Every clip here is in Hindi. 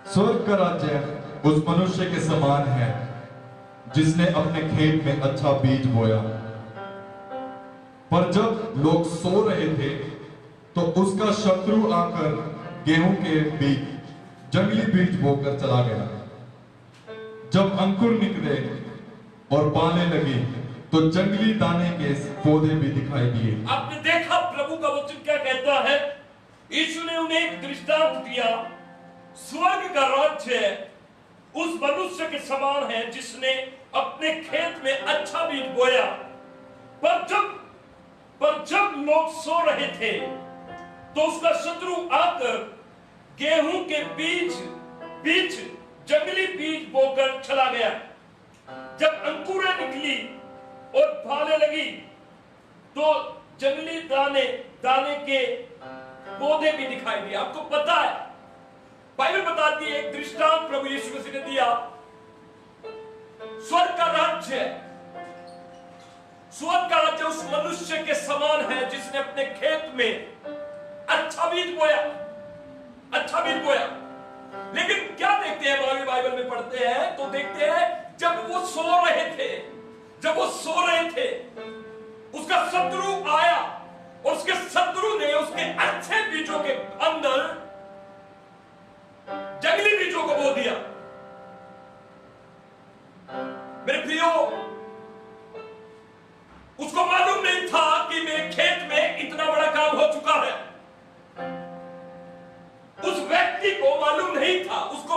स्वर्ग का राज्य उस मनुष्य के समान है जिसने अपने खेत में अच्छा बीज बोया। पर जब लोग सो रहे थे तो उसका शत्रु आकर गेहूं के बीज, जंगली बीज बोकर चला गया। जब अंकुर निकले और पाने लगी तो जंगली दाने के पौधे भी दिखाई दिए। आपने देखा प्रभु का वचन क्या कहता है? यीशु ने उन्हें एक दृष्टांत दिया। स्वर्ग का राज्य उस मनुष्य के समान है जिसने अपने खेत में अच्छा बीज बोया। पर जब लोग सो रहे थे तो उसका शत्रु आकर गेहूं के बीज जंगली बीज बोकर चला गया। जब अंकुरें निकली और फलने लगी तो जंगली दाने के पौधे भी दिखाई दिए। आपको पता है, बाइबल बताती है, एक दृष्टांत प्रभु यीशु मसीह ने दिया। स्वर्ग का राज्य उस मनुष्य के समान है जिसने अपने खेत में अच्छा बीज बोया। लेकिन क्या देखते हैं, बाइबल में पढ़ते हैं तो देखते हैं जब वो सो रहे थे उसका शत्रु आया और उसके शत्रु ने उसके अच्छे बीजों के अंदर जंगली बीजों को बो दिया। मेरे प्रियो, उसको मालूम नहीं था कि मेरे खेत में इतना बड़ा काम हो चुका है। उस व्यक्ति को मालूम नहीं था, उसको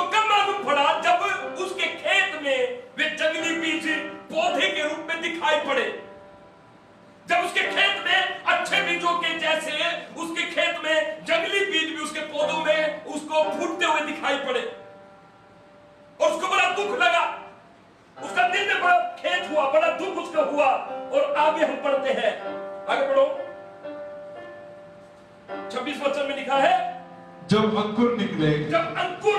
कब मालूम पड़ा? जब उसके खेत में वे जंगली बीज पौधे के रूप में दिखाई पड़े। जब उसके खेत में अच्छे बीजों के जैसे उसके खेत में जंगली बीज भी उसके पौधों में उसको फूटते हुए दिखाई पड़े और उसको बड़ा दुख लगा। उसका दिल में बड़ा खेद हुआ, बड़ा दुख उसका हुआ। और आगे हम पढ़ते हैं, आगे पढ़ो, 26 वचन में लिखा है, जब अंकुर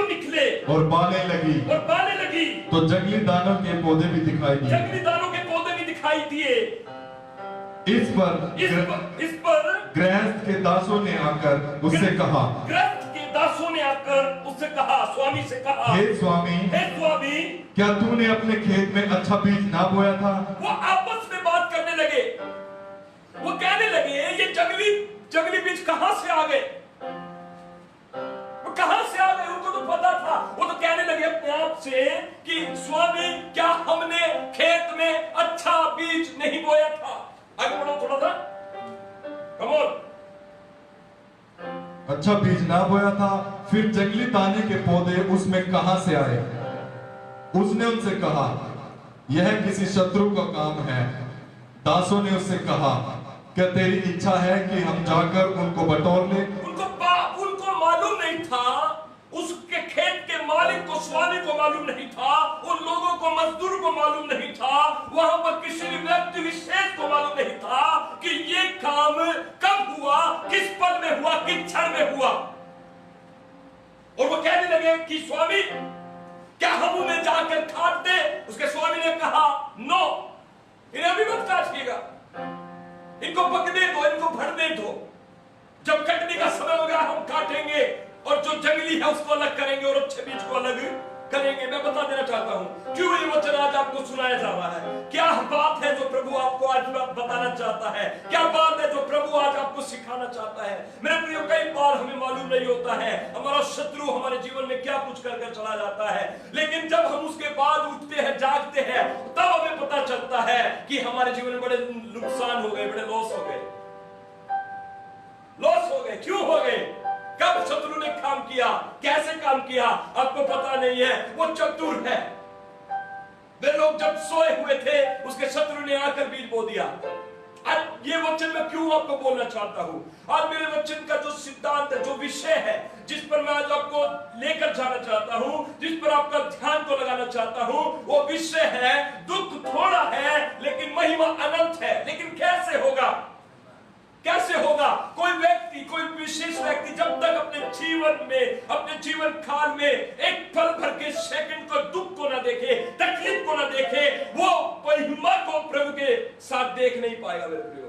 निकले और बालें लगी तो जंगली दानों के पौधे भी दिखाई दिए। इस पर गृहस्थ के दासों ने आकर उससे कहा, स्वामी से कहा, हे स्वामी, क्या तूने अपने खेत में अच्छा बीज ना बोया था? वो आपस में बात करने लगे। वो कहने लगे, ये जंगली बीज कहां से आ गए? उनको तो पता था। वो तो कहने लगे अपने आप से कि स्वामी, क्या हमने खेत में अच्छा बीज नहीं बोया था? आगे बढ़ो थोड़ा सा, कम ऑन। अच्छा बीज ना बोया था, फिर जंगली दाने के पौधे उसमें कहां से आए? उसने उनसे कहा, यह किसी शत्रु का काम है। दासों ने उससे कहा, क्या तेरी इच्छा है कि हम जाकर उनको बटोर लें? उनको मालूम नहीं था, उसके खेत के मालिक को, स्वामी को मालूम नहीं था, उन लोगों को, मजदूर को मालूम नहीं था, वहां पर किसी भी व्यक्ति विशेष को मालूम नहीं था कि ये काम कब हुआ, किस पल में हुआ, किस क्षण में हुआ। और वो कहने लगे कि स्वामी, क्या हम उन्हें जाकर काट दे? उसके स्वामी ने कहा, नो, इन्हें अभी मत काटिएगा, इनको पकने दो, इनको भरने दो। जब कटने का समय होगा हम काटेंगे और जो जंगली है उसको अलग करेंगे और अच्छे बीज को अलग करेंगे। मैं बता देना चाहता हूं क्यों ये वचन आज आपको सुनाया जा रहा है। क्या बात है जो प्रभु आपको आज बताना चाहता है? क्या बात है जो प्रभु आज आपको सिखाना चाहता है? मेरे प्रियो, कई बार हमें मालूम नहीं होता है हमारा शत्रु हमारे जीवन में क्या कुछ करके चला जाता है, लेकिन जब हम उसके बाद उठते हैं, जागते हैं, तब हमें पता चलता है कि हमारे जीवन में बड़े नुकसान हो गए, बड़े लॉस हो गए। क्यों हो गए? कब शत्रु ने काम किया, कैसे काम किया, आपको पता नहीं है। वो चतुर है। वे लोग जब सोए हुए थे, उसके शत्रु ने आकर बीज बो दिया। आज ये वचन मैं क्यों आपको बोलना चाहता हूं? आज मेरे वचन का जो सिद्धांत है, जो विषय है, जिस पर मैं आज आपको लेकर जाना चाहता हूं, जिस पर आपका ध्यान को लगाना चाहता हूं, वो विषय है, दुख थोड़ा है लेकिन महिमा अनंत है। लेकिन कैसे होगा? कोई व्यक्ति, कोई विशेष व्यक्ति जब तक अपने जीवन में, अपने जीवन काल में एक पल भर के सेकंड को, दुख को ना देखे, तकलीफ को ना देखे, वो महिमा को प्रभु के देख नहीं पाएगा। मेरे प्रियो,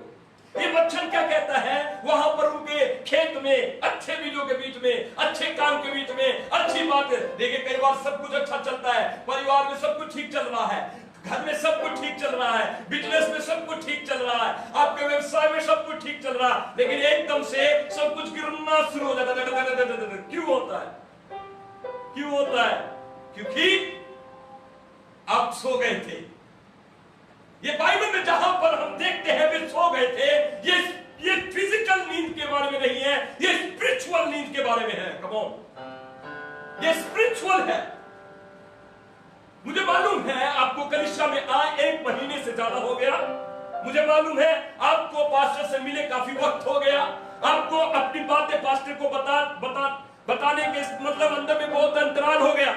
ये वचन क्या कहता है? वहां पर उनके खेत में अच्छे बीजों के बीच में, अच्छे काम के बीच में, अच्छी बात। देखिए कई बार सब कुछ अच्छा चलता है, परिवार में सब कुछ ठीक चल रहा है, घर में सब कुछ ठीक चल रहा है, बिजनेस में सब कुछ ठीक चल रहा है, आपके व्यवसाय में सब कुछ ठीक चल रहा है, लेकिन एकदम से सब कुछ गिरना शुरू हो जाता है। क्यों होता है? क्यों होता है? क्योंकि आप सो गए थे। ये बाइबल में जहां पर हम देखते हैं वे सो गए थे, ये फिजिकल नींद के बारे में नहीं है, ये स्पिरिचुअल नींद के बारे में है। कम ऑन, ये स्पिरिचुअल है। मुझे मालूम है आपको कलीसिया में आए 1 महीने से ज्यादा हो गया, मुझे मालूम है आपको पास्टर से मिले काफी वक्त हो गया, आपको अपनी बातें पास्टर को बताने के मतलब अंदर में बहुत अंतराल हो गया,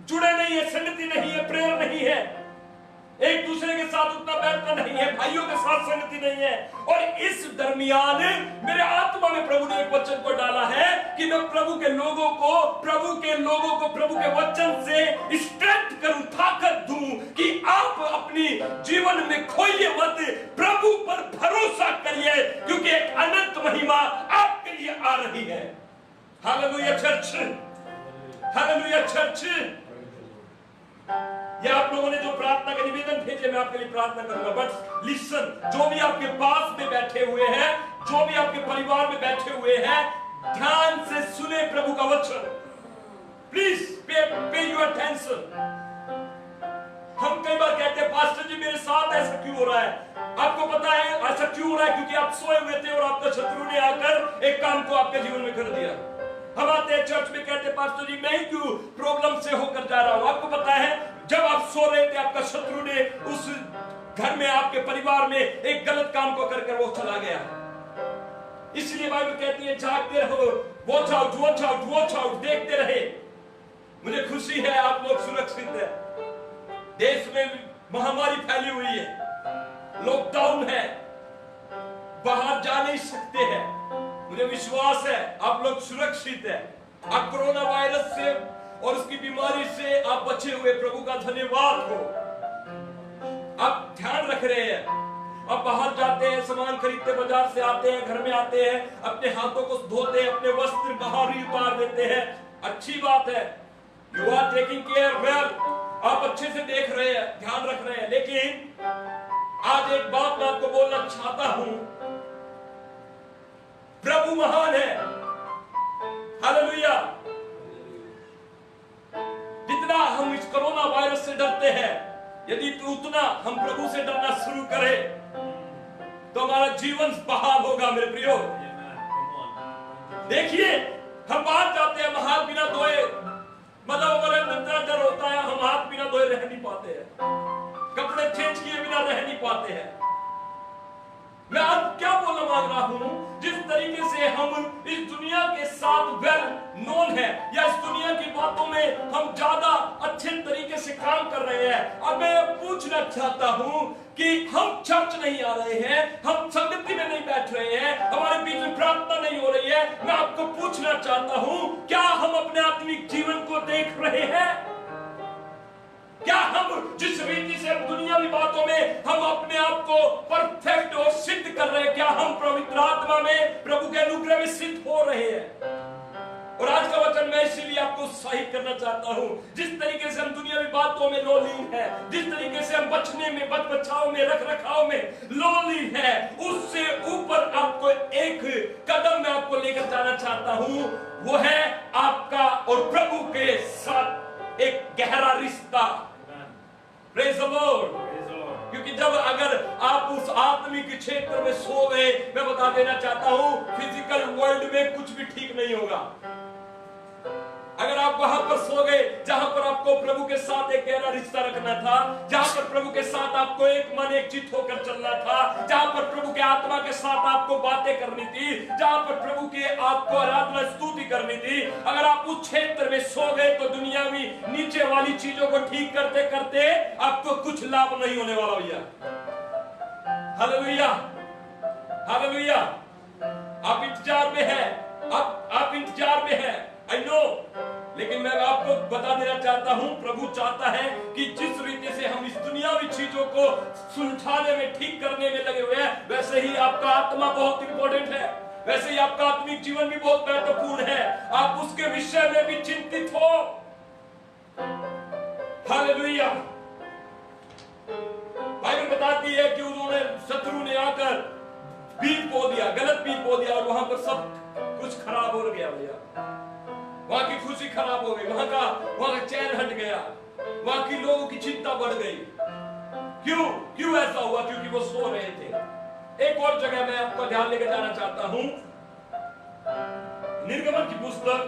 जुड़े नहीं है, संगति नहीं है, प्रेयर नहीं है, एक दूसरे के साथ उतना बैठना नहीं है, भाइयों के साथ संगति नहीं है। और इस दरमियान मेरे आत्मा में प्रभु ने एक वचन को डाला है कि मैं प्रभु के लोगों को प्रभु के वचन से स्ट्रेंथ करूं, ताकत दूं कि आप अपनी जीवन में खोइए मत, प्रभु पर भरोसा करिए, क्योंकि एक अनंत महिमा आपके लिए आ रही है। Hallelujah church, hallelujah church. ये आप लोगों ने जो प्रार्थना के निवेदन भेजे, मैं आपके लिए प्रार्थना करूंगा, बट लिसन, जो भी आपके पास में बैठे हुए हैं, जो भी आपके परिवार में बैठे हुए हैं, ध्यान से सुने प्रभु का वचन। Please pay your attention. हम कई बार कहते हैं पास्टर जी मेरे साथ ऐसा क्यों हो रहा है? आपको पता है ऐसा क्यों हो रहा है? क्योंकि आप सोए हुए थे और आपका शत्रु ने आकर एक काम को आपके जीवन में कर दिया। हम आते हैं चर्च में, कहते हैं पास्टर जी मैं ही क्यों प्रॉब्लम से होकर जा रहा हूं? आपको पता है जब आप सो रहे थे आपका शत्रु ने उस घर में, आपके परिवार में एक गलत काम को कर वो चला गया। इसलिए बाइबल कहती है जागते रहो, watch out, watch out, watch out, देखते रहे। मुझे खुशी है आप लोग सुरक्षित है, देश में महामारी फैली हुई है, लॉकडाउन है, बाहर जा नहीं सकते हैं, मुझे विश्वास है आप लोग सुरक्षित है। आप कोरोना वायरस से और उसकी बीमारी से आप बचे हुए, प्रभु का धन्यवाद हो। आप ध्यान रख रहे हैं, आप बाहर जाते हैं, सामान खरीदते, बाजार से आते हैं, घर में आते हैं, अपने हाथों को धोते हैं, अपने वस्त्र बाहर ही उतार देते हैं, अच्छी बात है। You are taking care well, आप अच्छे से देख रहे हैं, ध्यान रख रहे हैं। लेकिन आज एक बात मैं आपको बोलना चाहता हूं, प्रभु महान है। हालेलुया। जितना हम इस कोरोना वायरस से डरते हैं, यदि उतना हम प्रभु से डरना शुरू करें तो हमारा जीवन बहाल होगा मेरे प्रियो। देखिए हम बाहर जाते हैं, हम हाथ बिना धोए, मतलब हमारे अंदर डर होता है, हम हाथ बिना धोए रह नहीं पाते हैं, कपड़े चेंज किए बिना रह नहीं पाते हैं। मैं आज क्या बोलना मांग रहा हूं, जिस तरीके से हम इस दुनिया के साथ वेल नोन है, या इस दुनिया की बातों में हम ज्यादा अच्छे तरीके से काम कर रहे हैं, अब मैं पूछना चाहता हूं कि हम चर्च नहीं आ रहे हैं, हम संगति में नहीं बैठ रहे हैं, हमारे बीच में प्रार्थना नहीं हो रही है, मैं आपको पूछना चाहता हूं क्या हम अपने आत्मिक जीवन को देख रहे हैं? क्या हम जिस रीति से दुनियावी बातों में हम अपने आप को परफेक्ट और सिद्ध कर रहे हैं, क्या हम पवित्र आत्मा में प्रभु के अनुग्रह में सिद्ध हो रहे हैं? और आज का वचन मैं इसीलिए आपको उत्साहित करना चाहता हूं, जिस तरीके से हम दुनियावी बातों में लोलीन है, जिस तरीके से हम बचने में, बचाव में, रख रखाव में लोलीन है, उससे ऊपर आपको एक कदम मैं आपको लेकर जाना चाहता हूं, वो है आपका और प्रभु के साथ एक गहरा रिश्ता। Praise the Lord। क्योंकि जब अगर आप उस आत्मिक क्षेत्र में सो गए, मैं बता देना चाहता हूं फिजिकल वर्ल्ड में कुछ भी ठीक नहीं होगा। अगर आप वहां पर सो गए जहां पर आपको प्रभु के साथ एक गहरा रिश्ता रखना था, जहां पर प्रभु के साथ आपको एक मन एक चित्त होकर चलना था, जहां पर प्रभु के आत्मा के साथ आपको बातें करनी थी, जहां पर प्रभु के आपको आराधना स्तुति करनी थी, अगर आप उस क्षेत्र में सो गए तो दुनियावी नीचे वाली चीजों को ठीक करते करते आपको कुछ लाभ नहीं होने वाला भैया। Hallelujah, hallelujah. आप इंतजार में हैं, आप इंतजार में हैं, आई नो, लेकिन मैं आपको बता देना चाहता हूं प्रभु चाहता है कि जिस रीति से हम इस दुनियावी चीजों को सुलझाने में, ठीक करने में लगे हुए हैं, वैसे ही आपका आत्मा बहुत इंपॉर्टेंट है। वैसे ही आपका आत्मिक जीवन भी बहुत महत्वपूर्ण है, आप उसके विषय में भी चिंतित हो। हालेलुया। बाइबल बताती है कि उन्होंने, शत्रु ने आकर बीज बो दिया, गलत बीज बो दिया, और वहां पर सब कुछ खराब हो गया भैया। वहां की खुशी खराब हो गई, वहां का चैन हट गया, वहां की लोगों की चिंता बढ़ गई। क्यों ऐसा हुआ? क्योंकि वो सो रहे थे। एक और जगह मैं आपका ध्यान लेकर जाना चाहता हूं, निर्गमन की पुस्तक,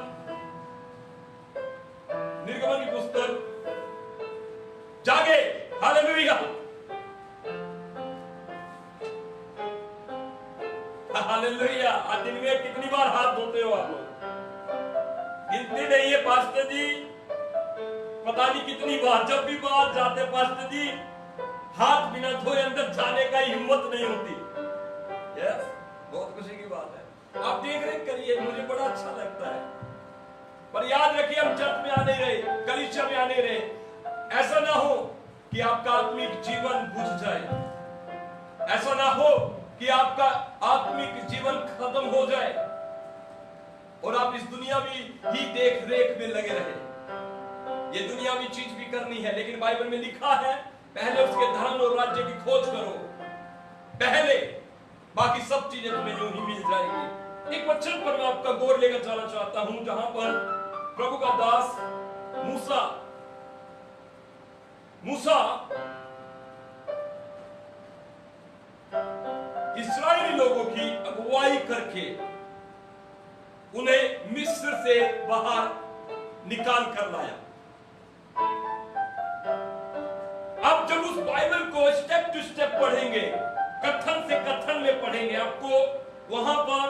जागे। Hallelujah, hallelujah. आज दिन में कितनी बार हाथ धोते हो आप लोग? गिनती नहीं है पास्टर जी, पता नहीं कितनी बार। जब भी बाहर जाते पास्टर जी, हाथ बिना धोए अंदर जाने का हिम्मत नहीं होती। यस, बहुत खुशी की बात है। आप देख रेख करिए, मुझे बड़ा अच्छा लगता है। पर याद रखिए, हम चर्च में आ नहीं रहे, कलीसिया में आ नहीं रहे। ऐसा ना हो कि आपका आत्मिक जीवन बुझ जाए, ऐसा ना हो कि आपका आत्मिक जीवन खत्म हो जाए और आप इस दुनियावी ही देख रेख में लगे रहे। ये दुनियावी चीज भी करनी है, लेकिन बाइबल में लिखा है पहले उसके धन और राज्य की खोज करो, पहले, बाकी सब चीजें तुम्हें यूं ही मिल जाएगी। एक वचन पर मैं आपका गौर लेकर जाना चाहता हूं, जहां पर प्रभु का दास मूसा इस्राएली लोगों की अगुवाई करके उन्हें मिस्र से बाहर निकाल कर लाया। अब जब उस बाइबल को स्टेप टू स्टेप पढ़ेंगे, कथन से कथन में पढ़ेंगे, आपको वहां पर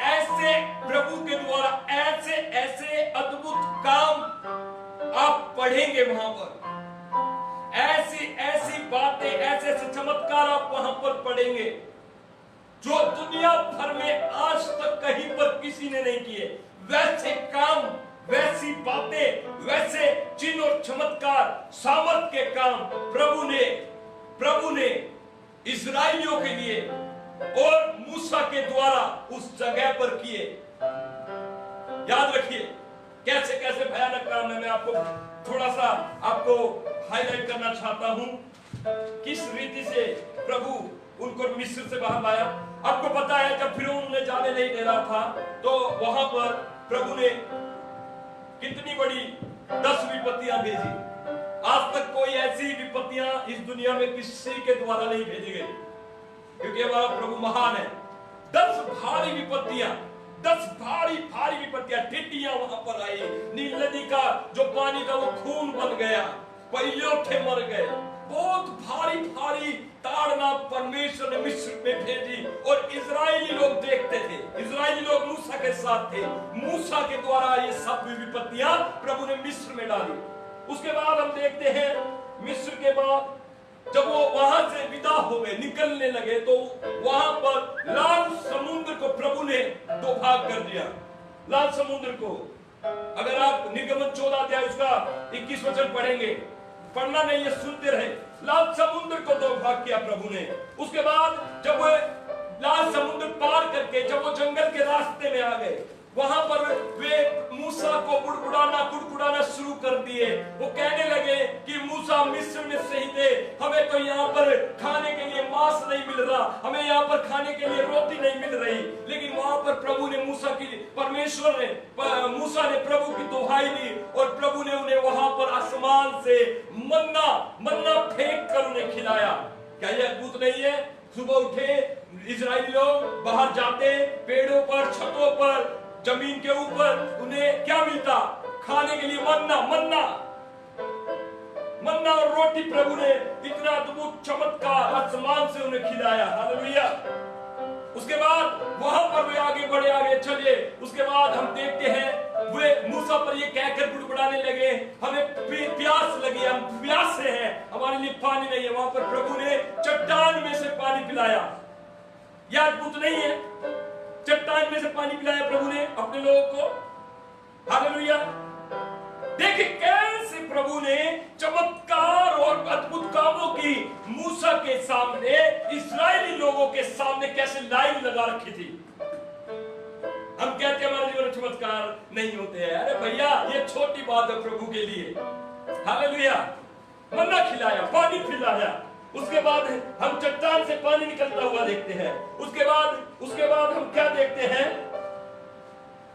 ऐसे प्रभु के द्वारा ऐसे ऐसे अद्भुत काम आप पढ़ेंगे, वहां पर ऐसी ऐसी बातें, ऐसे ऐसे चमत्कार आप वहां पर पढ़ेंगे जो दुनिया भर में आज तक कहीं पर किसी ने नहीं किए। वैसे काम, वैसी बातें, वैसे चिन्ह और चमत्कार, सामर्थ के काम प्रभु ने इस्राएलियों के लिए और मूसा के द्वारा उस जगह पर किए। याद रखिए कैसे कैसे भयानक काम है। मैं आपको थोड़ा सा आपको हाईलाइट करना चाहता हूं, किस रीति से प्रभु उनको मिस्र से बाहर लाया। आपको पता है जब फिरौन उन्हें जाने नहीं दे रहा था, तो वहां पर प्रभु ने कितनी बड़ी 10 विपत्तियां भेजी। आज तक कोई ऐसी विपत्तियां इस दुनिया में किसी के द्वारा नहीं भेजी गई, क्योंकि हमारा प्रभु महान है। 10 भारी विपत्तियां, 10 भारी विपत्तियां, टिड्डियां वहां पर आई, नील नदी का जो पानी था वो खून बन गया, पहियोठे मर गए। बहुत भारी ताड़ना परमेश्वर ने मिस्र में भेजी और इजरायली लोग देखते थे। इजरायली लोग मूसा के साथ थे। मूसा के द्वारा ये सब विपत्तियां प्रभु ने मिस्र में डाली। उसके बाद हम देखते हैं मिस्र के बाद जब वो वहां से विदा हो गए, निकलने लगे, तो वहां पर लाल समुद्र को प्रभु ने 2 भाग कर दिया। लाल समुद्र को, अगर आप निर्गमन 14 अध्याय उसका 21 वचन पढ़ेंगे, पढ़ना नहीं है, सुनते रहे। लाल समुद्र को 2 भाग किया प्रभु ने। उसके बाद जब वो लाल समुद्र पार करके जब वो जंगल के रास्ते में आ गए, वहां पर वे मूसा को गुड़गुड़ाना शुरू कर दिए। वो कहने लगे कि मूसा, मिस्र में सही थे, हमें तो यहाँ पर खाने के लिए मांस नहीं मिल रहा, हमें यहाँ पर खाने के लिए रोटी नहीं मिल रही। लेकिन वहां पर प्रभु ने मूसा ने प्रभु की दुहाई दी और प्रभु ने उन्हें वहां पर आसमान से मन्ना फेंक कर उन्हें खिलाया। क्या यह अद्भुत नहीं है? सुबह उठे इजरायली लोग, बाहर जाते, पेड़ों पर, छतों पर, जमीन के ऊपर, उन्हें क्या मिलता? खाने के लिए मन्ना और रोटी। प्रभु ने इतना अद्भुत चमत्कार आसमान से उन्हें खिलाया। हालेलुया। उसके बाद वहां पर वे आगे चले। उसके बाद हम देखते हैं वे मूसा पर ये कहकर गुड़गुड़ाने लगे, हमें प्यास लगी, हम प्यासे हैं, हमारे लिए पानी नहीं है। वहां पर प्रभु ने चट्टान में से पानी पिलाया। यह अद्भुत नहीं है? चट्टान में से पानी पिलाया प्रभु ने अपने लोगों को। हालेलुया। देखिए कैसे प्रभु ने चमत्कार और अद्भुत कामों की मूसा के सामने, इस्राएली लोगों के सामने कैसे लाइन लगा रखी थी। हम कहते हैं हमारे जीवन में चमत्कार नहीं होते हैं। अरे भैया, ये छोटी बात है प्रभु के लिए। हालेलुया। मन्ना खिलाया, पानी पिलाया, उसके बाद हम चट्टान से पानी निकलता हुआ देखते हैं। उसके बाद हम क्या देखते हैं?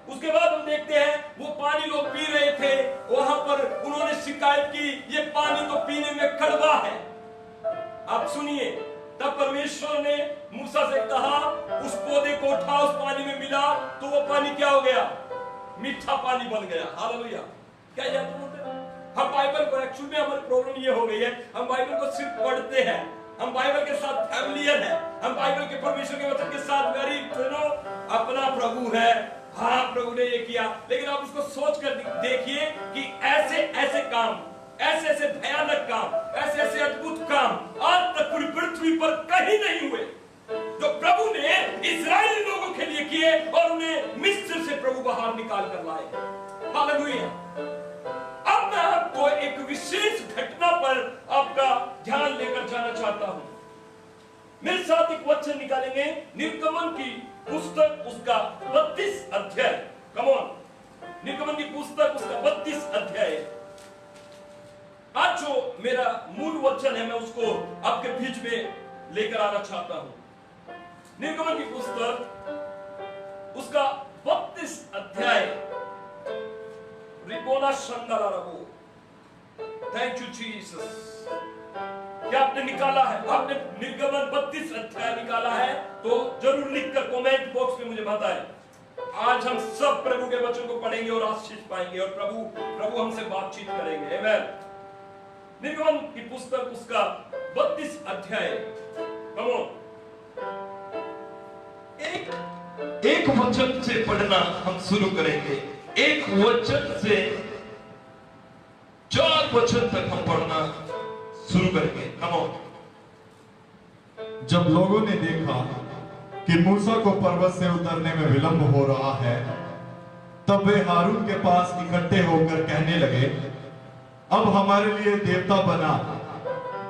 उसके बाद हम देखते हैं वो पानी लोग पी रहे थे, वहां पर उन्होंने शिकायत की, ये पानी तो पीने में कड़वा है। आप सुनिए, तब परमेश्वर ने मूसा से कहा, उस पौधे को उठा, उस पानी में मिला, तो वो पानी क्या हो गया? मीठा पानी बन गया। हालेलुया। क्या याद होता है? हम बाइबल को, एक्चुअली में हमारी प्रॉब्लम ये हो गई है, हम बाइबल को सिर्फ पढ़ते हैं, हम बाइबल के साथ फैमिलियर है, हम बाइबल के परमेश्वर के वचन के साथ वेरी अपना प्रभु है, हाँ प्रभु ने ये किया, लेकिन आप उसको सोच कर देखिए कि ऐसे ऐसे काम, ऐसे ऐसे भयानक काम, ऐसे ऐसे अद्भुत काम आज तक पूरी पृथ्वी पर कहीं नहीं हुए जो प्रभु ने इस्राएली लोगों के लिए किए और उन्हें मिस्र से प्रभु बाहर निकाल कर लाए। हालेलुया। अब मैं आपको एक विशेष घटना पर आपका ध्यान लेकर जाना चाहता हूं। मेरे साथ एक वचन निकालेंगे, निर्गमन की पुस्तक उसका 32 अध्याय। कम ऑन, निर्गमन की पुस्तक उसका 32 अध्याय। आज जो मेरा मूल वचन है, मैं उसको आपके बीच में लेकर आना चाहता हूं। निर्गमन की पुस्तक उसका 32 अध्याय। रिपोना शंदला रबो। Thank you Jesus. क्या आपने निकाला है? आपने निर्गमन 32 अध्याय निकाला है तो जरूर लिखकर कमेंट बॉक्स में मुझे बताएं। आज हम सब प्रभु के वचन को पढ़ेंगे और आशीष पाएंगे और प्रभु हमसे बातचीत करेंगे। आमेन। निर्गमन की पुस्तक उसका 32 अध्याय। Come on. एक वचन से पढ़ना हम शुरू करेंगे। एक वचन से 4 वचन तक हम पढ़ना शुरू करेंगे। Come on. जब लोगों ने देखा कि मूसा को पर्वत से उतरने में विलंब हो रहा है, तब वे हारून के पास इकट्ठे होकर कहने लगे, अब हमारे लिए देवता बना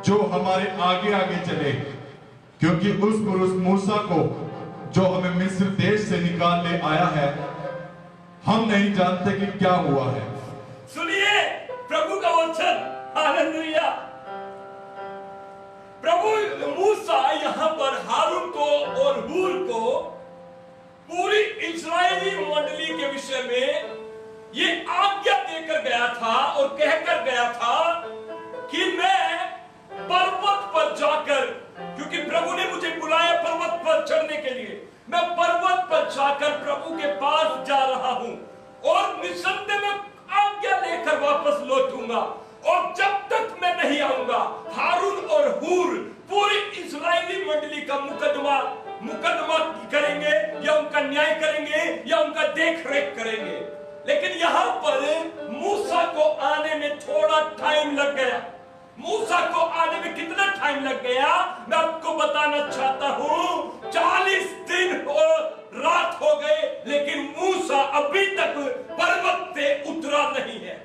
जो हमारे आगे आगे चले, क्योंकि उस पुरुष मूसा को जो हमें मिस्र देश से निकाल ले आया है, हम नहीं जानते कि क्या हुआ है। सुनिए प्रभु का वचन। हालेलुया। प्रभु मूसा यहाँ पर हारून को और हूर को पूरी इस्राएली मंडली के विषय में ये आज्ञा देकर गया था और कहकर गया था कि मैं पर्वत पर जाकर, क्योंकि प्रभु ने मुझे बुलाया पर्वत पर चढ़ने के लिए, मैं पर्वत पर जाकर प्रभु के पास जा रहा हूं और निसंदेह में आज्ञा लेकर वापस लौटूंगा। और जब तक मैं नहीं आऊंगा, हारून और हूर पूरी इस्राएली मंडली का मुकदमा करेंगे या उनका न्याय करेंगे या उनका देख रेख करेंगे। लेकिन यहां पर मूसा को आने में थोड़ा टाइम लग गया। मूसा को आने में कितना टाइम लग गया मैं आपको बताना चाहता हूं। 40 दिन और रात हो गए, लेकिन मूसा अभी तक पर्वत से उतरा नहीं है।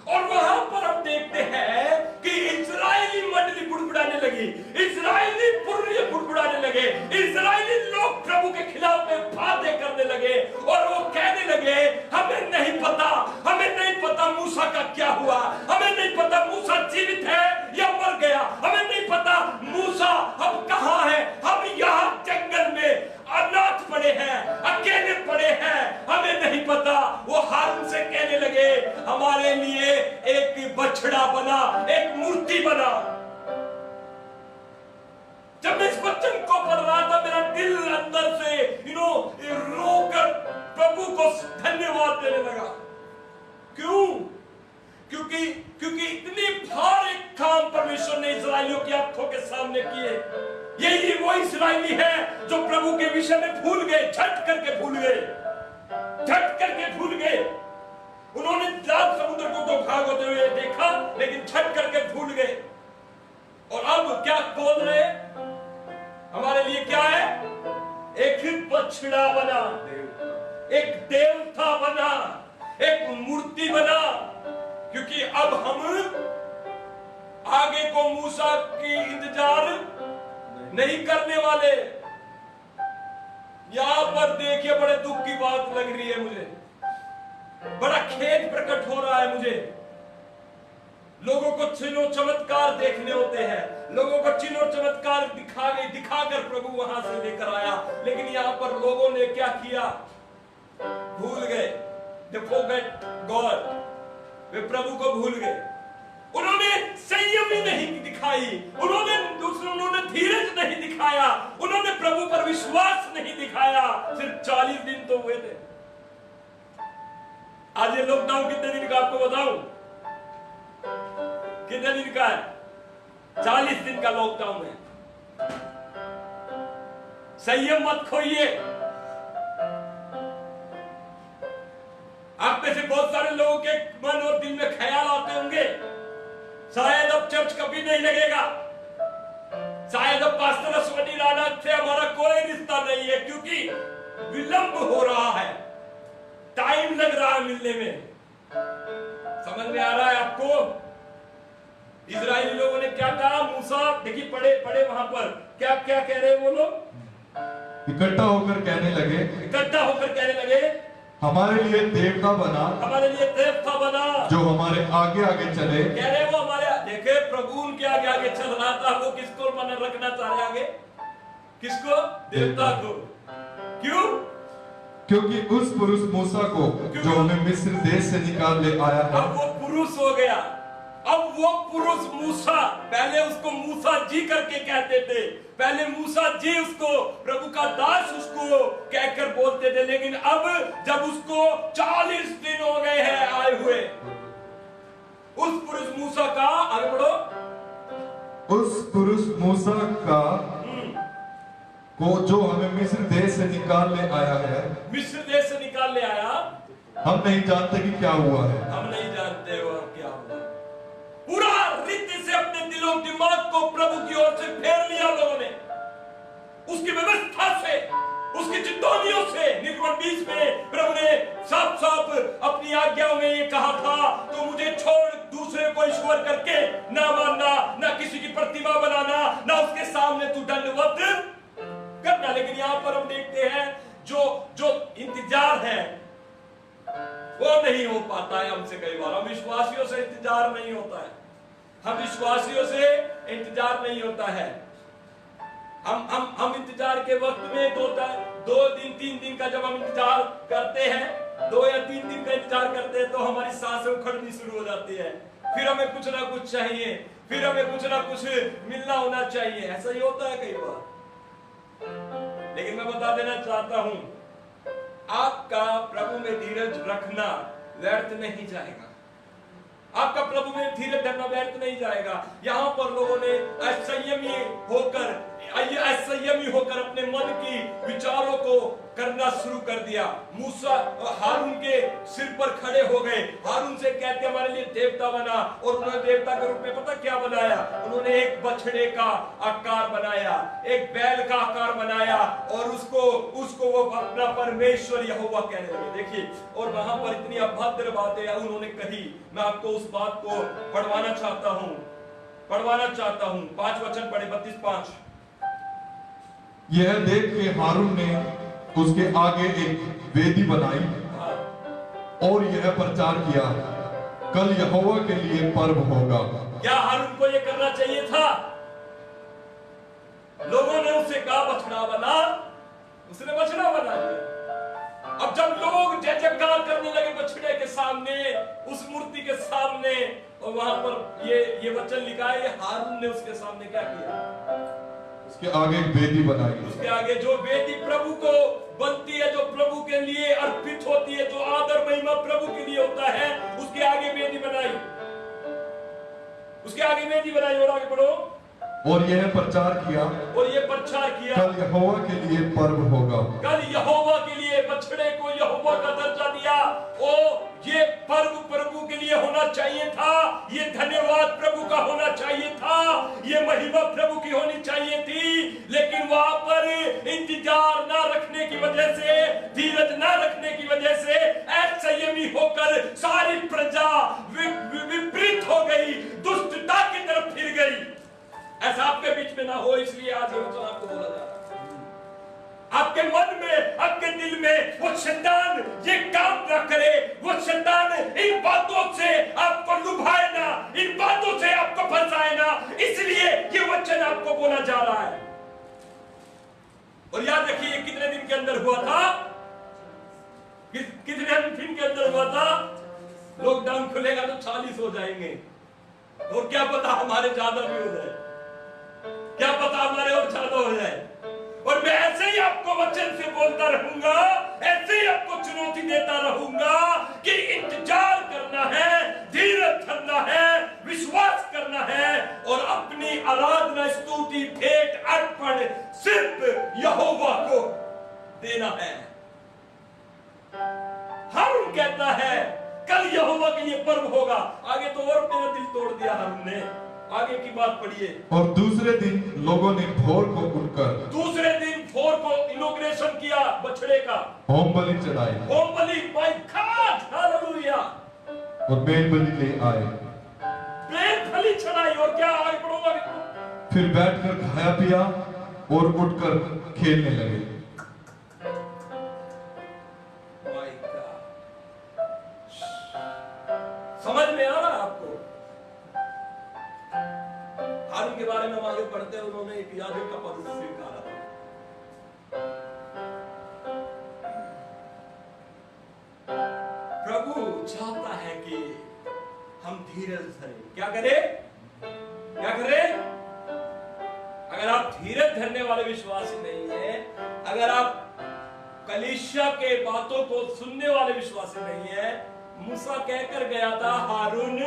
और वहां पर हम देखते हैं कि इस्राएली मंडली बुड़बुड़ाने लगी, इस्राएली पुरनिये बुड़बुड़ाने लगे, इस्राएली लोग प्रभु के खिलाफ में बातें करने लगे और वो कहने लगे, हमें नहीं पता मूसा का क्या हुआ, हमें नहीं पता मूसा जीवित है या मर गया, हमें नहीं पता मूसा अब कहां है, हम यहां जंगल में अनाथ पड़े हैं, अकेले पड़े हैं, हमें नहीं पता। वो हारून से कहने लगे, हमारे लिए एक बछड़ा बना, एक मूर्ति बना। जब मैं इस वचन को पढ़ रहा था, मेरा दिल अंदर से रोकर प्रभु को धन्यवाद देने लगा। क्यों? क्योंकि इतनी भारी काम परमेश्वर ने इस्राएलियों की आंखों के सामने किए। यही वो इस्राएली है जो प्रभु के विषय में भूल गए, झट करके भूल गए। उन्होंने लाल समुद्र को तो भाग होते हुए देखा, लेकिन झट करके भूल गए। और अब क्या बोल रहे? हमारे लिए क्या है? एक बछड़ा बना, एक देवता बना, एक मूर्ति बना। क्योंकि अब हम आगे को मूसा की इंतजार नहीं करने वाले। यहां पर देखिए बड़े दुख की बात लग रही है मुझे, बड़ा खेद प्रकट हो रहा है मुझे। लोगों को चिन्ह और चमत्कार देखने होते हैं, लोगों को चिन्ह और चमत्कार दिखाकर प्रभु वहां से लेकर आया, लेकिन यहां पर लोगों ने क्या किया? भूल गए। They forget God। वे प्रभु को भूल गए। उन्होंने संयम ही नहीं दिखाई, उन्होंने धीरज नहीं दिखाया, उन्होंने प्रभु पर विश्वास नहीं दिखाया। सिर्फ 40 दिन तो हुए थे। आज ये लॉकडाउन कितने दिन का आपको बताऊं? कितने दिन का है? 40 दिन का लॉकडाउन है। संयम मत खोइए। आप में से बहुत सारे लोगों के मन और दिल में ख्याल आते होंगे, शायद अब चर्च कभी नहीं लगेगा, शायद अब पास्टर अश्वनी राणा से हमारा कोई रिश्ता नहीं है, क्योंकि विलंब हो रहा है, टाइम लग रहा है मिलने में। समझ में आ रहा है आपको? इजरायली लोगों ने क्या कहा? मूसा, देखिए पढ़े वहां पर क्या क्या कह रहे हैं वो लोग? इकट्ठा होकर कहने लगे, हमारे लिए देवता बना जो हमारे आगे आगे चले। कह रहे वो हमारे, देखे प्रभु उनके आगे आगे चल रहा था। वो किसको मन रखना चाह रहे आगे? किसको? देवता को। क्यों? क्योंकि उस पुरुष मूसा को जो हमें मिस्र देश से निकाल ले आया है। अब वो पुरुष हो गया। अब वो पुरुष मूसा, पहले उसको मूसा जी करके कहते थे, पहले मूसा जी उसको, प्रभु का दास उसको कहकर बोलते थे, लेकिन अब जब उसको 40 दिन हो गए हैं आए हुए, उस पुरुष मूसा का, आगे बढ़ो, उस पुरुष मूसा का को जो हमें मिस्र देश से निकाल ले आया है, मिस्र देश से निकाल ले आया, हम नहीं जानते कि क्या हुआ है। हम नहीं जानते वह क्या हुआ। पूरा रीति से अपने दिलों दिमाग को प्रभु की ओर से फेर लिया लोगों ने, उसकी व्यवस्था से, उसकी चितौनियों से। निर्गमन 20 में प्रभु ने साफ साफ अपनी आज्ञाओं में ये कहा था, तो मुझे छोड़ दूसरे को ईश्वर करके ना मानना, ना किसी की प्रतिमा बनाना, ना उसके सामने तू दंडवत करना। लेकिन यहां पर हम देखते हैं जो इंतजार है वो नहीं हो पाता है हमसे। कई बार हम विश्वासियों से इंतजार नहीं होता है, हम विश्वासियों से इंतजार नहीं होता है। हम इंतजार के वक्त में एक होता है 2 दिन 3 दिन का, जब हम इंतजार करते हैं 2 या 3 दिन का इंतजार करते हैं, तो हमारी सांसें उखड़नी शुरू हो जाती है। फिर हमें कुछ ना कुछ चाहिए, फिर हमें कुछ ना कुछ मिलना होना चाहिए। ऐसा ही होता है कई बार। लेकिन मैं बता देना चाहता हूं, आपका प्रभु में धीरज रखना व्यर्थ नहीं जाएगा। आपका प्रभु में धीरज धरना व्यर्थ नहीं जाएगा। यहां पर लोगों ने असंयमी होकर अपने मन की विचारों को करना शुरू कर दिया। मूसा हारून के सिर पर खड़े हो गए, हारून से कहते हमारे लिए देवता बना, और उन्होंने देवता के रूप में पता क्या बनाया? उन्होंने एक बछड़े का आकार बनाया, एक बैल का आकार बनाया, और उसको वो अपना परमेश्वर यहोवा कहने लगे। देखिए, और वहां पर इतनी अभद्र बातें उन्होंने कही। मैं आपको उस बात को पढ़वाना चाहता हूं 5 वचन पढ़े, 32-5। यह देख के हारून ने उसके आगे एक वेदी बनाई और यह प्रचार किया, कल यहोवा के लिए पर्व होगा। क्या हारून को यह करना चाहिए था? लोगों ने उससे कहा बछड़ा बना, उसने बछड़ा बना दिया। अब जब लोग जय जयकार करने लगे बछड़े के सामने, उस मूर्ति के सामने, और वहां पर ये वचन लिखा है, हारून ने उसके सामने क्या किया? उसके आगे एक वेदी बनाई। उसके आगे जो वेदी प्रभु को बनती है, जो प्रभु के लिए अर्पित होती है, जो आदर महिमा प्रभु के लिए होता है, उसके आगे वेदी बनाई, उसके आगे वेदी बनाई। और आगे बढ़ो। और यह प्रचार किया, कल यहोवा के लिए पर्व होगा। कल यहोवा के लिए बछड़े को यहोवा का दर्जा दिया। ओ ये पर्व प्रभु के लिए होना चाहिए था, ये धन्यवाद प्रभु का होना चाहिए था, ये महिमा प्रभु की होनी चाहिए थी। लेकिन वहां पर इंतजार ना रखने की वजह से, धीरज ना रखने की वजह से असंयमी होकर सारी प्रजा विपरीत हो गई, दुष्टता की तरफ फिर गई। ऐसा आपके बीच में ना हो, इसलिए आज ये वचन आपको बोला जा रहा है। आपके आपके मन में, आपके दिल में वो शैतान ये काम ना करे, वो शैतान इन बातों से आपको लुभाए ना, इन बातों से आपको फंसाए ना, इसलिए ये वचन आपको बोला जा रहा है। और याद रखिए कितने दिन के अंदर हुआ था, कितने दिन के अंदर हुआ था, लॉकडाउन खुलेगा तो 40 हो जाएंगे, और क्या पता हमारे ज्यादा भी हो जाए, क्या पता हमारे और ज्यादा हो जाए। और मैं ऐसे ही आपको वचन से बोलता रहूंगा, ऐसे ही आपको चुनौती देता रहूंगा कि इंतजार करना है, धीरज धरना है, विश्वास करना है, और अपनी आराधना, स्तुति, भेंट, अर्पण सिर्फ यहोवा को देना है। हारून कहता है कल यहोवा के लिए पर्व होगा। आगे तो और मेरा दिल तोड़ दिया हमने, आगे की बात पढ़िए। और दूसरे दिन लोगों ने भोर को उठकर, दूसरे दिन भोर को इनॉग्रेशन किया बछड़े का, होम बलि चढ़ाई, home Bali, my God, hallelujah, और मेल बलि ले आए, मेल बलि चढ़ाई, और क्या आगे पढ़ोगा? फिर बैठकर खाया पिया और उठकर खेलने लगे। माय गॉड, समझ में आ रहा है आपको? हारून के बारे में हम आगे पढ़ते हैं, उन्होंने एक याजक का पद स्वीकारा था। प्रभु चाहता है कि हम धीरज धरें। क्या करें? क्या करें? अगर आप धीरज धरने वाले विश्वासी नहीं है, अगर आप कलीसिया के बातों को सुनने वाले विश्वासी नहीं है, मूसा कहकर गया था, हारून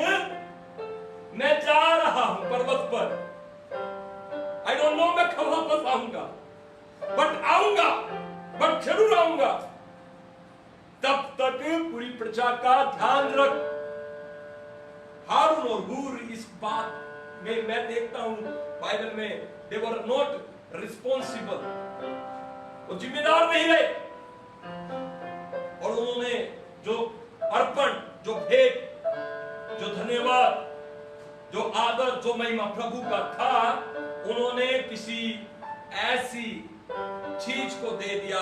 मैं जा रहा हूं पर्वत पर, आई डोंट नो मैं कब वापस आऊंगा, बट आऊंगा, बट जरूर आऊंगा, तब तक पूरी प्रजा का ध्यान रख। हारून और हूर इस बात में मैं देखता हूं बाइबल में, दे वर नॉट रिस्पॉन्सिबल, वो जिम्मेदार नहीं रहे, और उन्होंने जो अर्पण, जो भेंट, जो धन्यवाद, जो आदर, जो महिमा प्रभु का था, उन्होंने किसी ऐसी चीज को दे दिया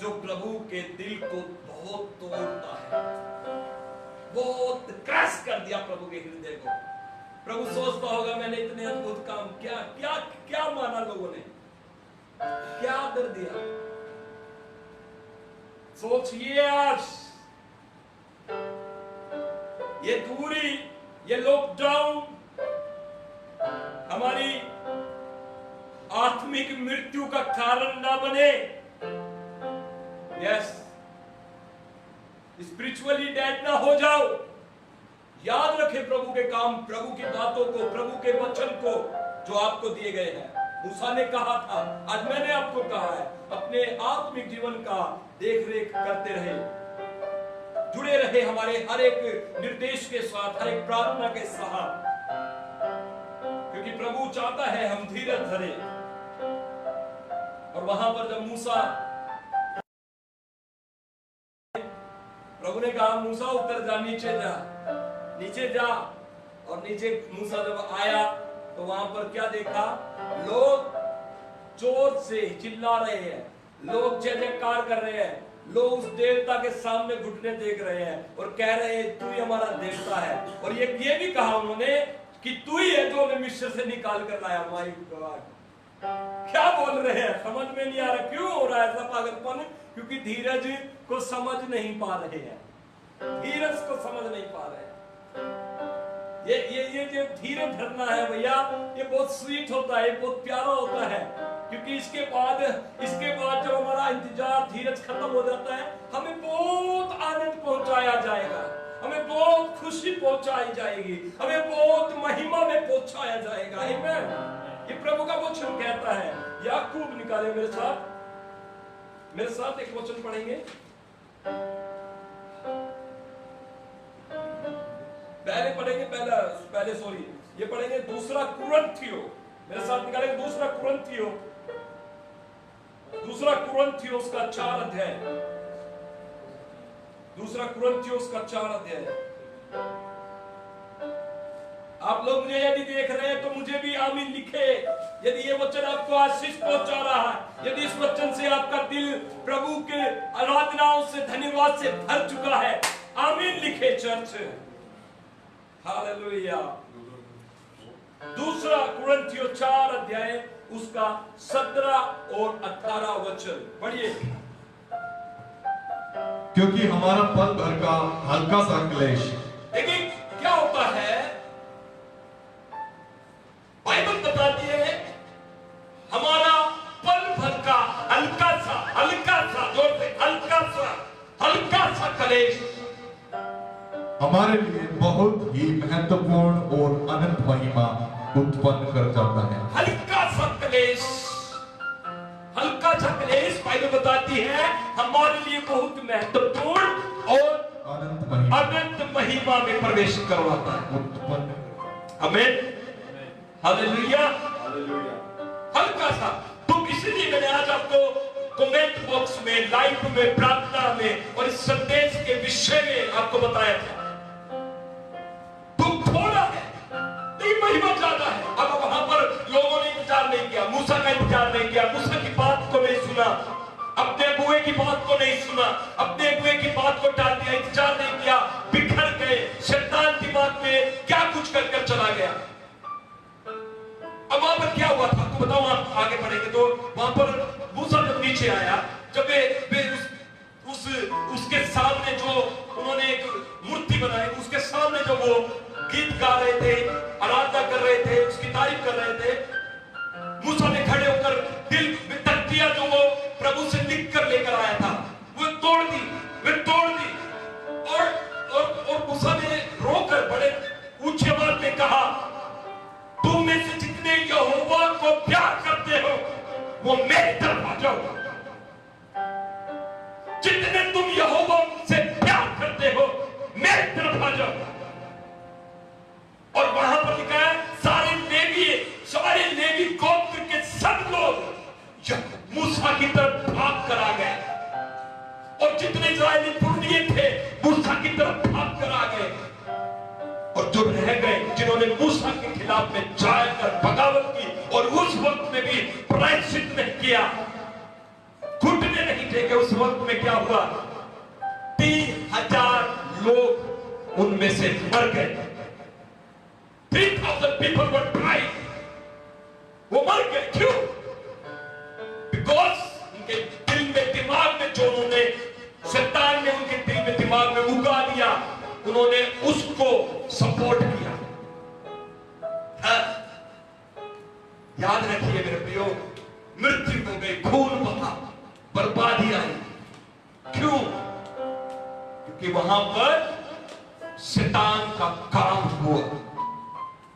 जो प्रभु के दिल को बहुत तोड़ता है, बहुत क्रश कर दिया प्रभु के हृदय को। प्रभु सोचता होगा मैंने इतने अद्भुत काम क्या क्या क्या माना, लोगों ने क्या आदर दिया। सोचिए आज ये दूरी, ये लॉकडाउन हमारी आत्मिक मृत्यु का कारण ना बने। यस, स्पिरिचुअली डेड ना हो जाओ। याद रखें प्रभु के काम, प्रभु की बातों को, प्रभु के वचन को जो आपको दिए गए हैं। मूसा ने कहा था, आज मैंने आपको कहा है, अपने आत्मिक जीवन का देख रेख करते रहे, जुड़े रहे हमारे हर एक निर्देश के साथ, हर एक प्रार्थना के साथ, क्योंकि प्रभु चाहता है हम धीरज धरे। और वहां पर जब मूसा, प्रभु ने कहा मूसा उतर जा, नीचे जा, नीचे जा, और नीचे मूसा जब आया तो वहां पर क्या देखा? लोग जोर से चिल्ला रहे हैं, लोग जय जयकार कर रहे हैं, लोग उस देवता के सामने घुटने देख रहे हैं और कह रहे हैं तू ही हमारा देवता है। और ये भी कहा उन्होंने कि तू ही है जो हमें मिस्र से निकाल कर लाया। माय गॉड, क्या बोल रहे हैं? समझ में नहीं आ रहा। क्यों हो रहा है ऐसा पागलपन? क्योंकि धीरज को समझ नहीं पा रहे हैं, धीरज को समझ नहीं पा रहे हैं। ये जो धीरज धरना है भैया, ये बहुत स्वीट होता है, बहुत प्यारा होता है, क्योंकि इसके बाद जब हमारा इंतजार, धीरज खत्म हो जाता है, हमें बहुत आनंद पहुंचाया जाएगा, हमें बहुत खुशी पहुंचाई जाएगी, हमें बहुत महिमा में पहुंचाया जाएगा। आमीन। ये प्रभु का वचन कहता है। याकूब निकाले मेरे साथ एक वचन पढ़ेंगे। पहले पढ़ेंगे, पहले सॉरी, ये पढ़ेंगे दूसरा कुरिन्थियों। मेरे साथ निकालेंगे दूसरा कुरिन्थियों का 4 अध्याय। दूसरा कुरिन्थियों का 4 अध्याय। आप लोग मुझे यदि देख रहे हैं तो मुझे भी आमीन लिखे। यदि ये वचन आपको आशीष पहुंचा रहा है, यदि इस वचन से आपका दिल प्रभु के आराधनाओं से, धन्यवाद से भर चुका है, आमीन लिखे चर्च। हालेलुया। दूसरा कुरिन्थियों 4 अध्याय उसका 17 और 18 वचन पढ़िए। क्योंकि हमारा पल भर का हल्का सा क्लेश। देखिए क्या होता है, बाइबल बताती है हमारा पल भर का हल्का सा जोर से हल्का सा क्लेश हमारे लिए बहुत ही महत्वपूर्ण और अनंत महिमा उत्पन्न कर जाता है। हल्का सा क्लेश बाइबल बताती है हमारे लिए बहुत महत्वपूर्ण और अनंत महिमा में प्रवेश करवाता है, उत्पन्न। आमीन, हालेलुया। हल्का सा। तो इसलिए मैंने आज आपको कमेंट बॉक्स में, लाइव में, प्रार्थना में और इस संदेश के विषय में आपको बताया था। दुख थोड़ा है लेकिन महिमा ज्यादा है। अब वहां पर लोगों ने इंतजार नहीं किया, मूसा का इंतजार नहीं किया, मूसा की बात को नहीं सुना, अपने अगुए की बात को नहीं सुना, अपने अगुए की बात को टाल दिया, इंतजार नहीं किया, बिखर गए। शैतान दिमाग में क्या कुछ कर चला गया। अब वहां पर क्या हुआ था आपको बताऊं, आप आगे बढ़ेंगे तो वहां पर मूसा जब नीचे आया, जब वे उसके सामने जो उन्होंने एक मूर्ति बनाई, उसके सामने जो वो गीत गा रहे थे, आराधना कर रहे थे, उसकी तारीफ कर रहे थे, मूसा ने खड़े होकर दिल में तख्तियां जो वो प्रभु से लिख कर लेकर आया था वो तोड़ दी और मूसा ने रोकर बड़े ऊंचे आवाज में कहा, तुम में से जितने यहोवा को प्यार करते हो वो मेरी तरफ आ जाओ। जितने तुम यहोवा से प्यार करते हो मेरी तरफ आ जाओ। और वहां पर लिखा है सारे लेवी गोत्र के सब लोग मूसा की तरफ भाग कर आ गए, और जितने इस्राएली पुरनिये थे मूसा की तरफ भाग कर आ गए, और जो रह गए जिन्होंने मूसा के खिलाफ में जाकर बगावत की और उस वक्त में भी प्रायश्चित नहीं किया, घुटने नहीं टेके, उस वक्त में क्या हुआ, 3000 लोग उनमें से मर गए। 3000 people were died. वो मर गए। क्यों? Because उनके दिल में, दिमाग में जो उन्होंने, शैतान ने उनके दिल में, दिमाग में उगा दिया, उन्होंने उसको सपोर्ट किया। हाँ? याद रखिए मेरे प्रियो, मृत्यु हो गई, खून बहा, बर्बादी आई। क्यों? क्योंकि वहां पर शैतान का काम हुआ,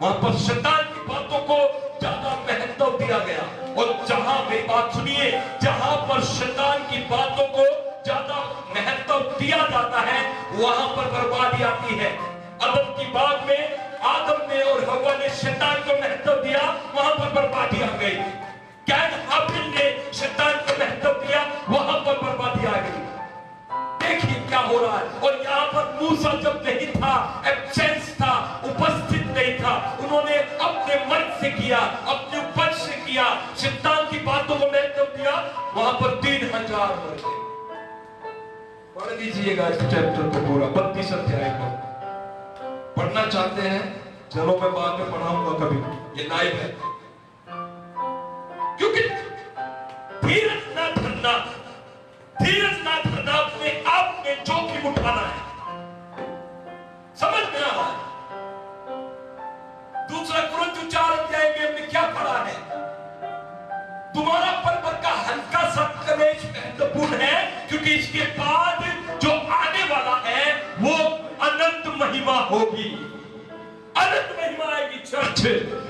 वहां पर शैतान की बातों को ज्यादा महत्व दिया गया। और जहां, मेरी बात सुनिए, जहां पर शैतान की बातों को ज्यादा महत्व दिया जाता है वहां पर बर्बादी आती है। अदम की बाग में आदम ने और हव्वा ने शैतान को महत्व दिया, वहां पर बर्बादी आ गई। कैन हाबिल ने शैतान को महत्व दिया, वहां पर बर्बादी आ गई। देखिए क्या हो रहा है। और यहाँ पर मूसा जब नहीं था, एब्सेंस था, उपस्थित नहीं था, उन्होंने अपने मन से किया, अपने उपज से किया, शैतान की बातों को महत्व दिया, वहां पर 3000 मर गए। पढ़ लीजिएगा इस चैप्टर को पूरा, 32 अध्याय को। पढ़ना चाहते हैं चलो, मैं बाद में पढ़ाऊंगा कभी, ये लाइव है। क्योंकि धीरज ना धरना अपने आप में जोखिम उठाना है। समझ में आ रहा है? दूसरा कुरिन्थियों 4 अध्याय में हमने क्या पढ़ा है? तुम्हारा पल का हल्का सा क्लेश महत्वपूर्ण है, क्योंकि इसके बाद जो आने वाला है वो अनंत महिमा होगी, अनंत महिमा आएगी चर्च।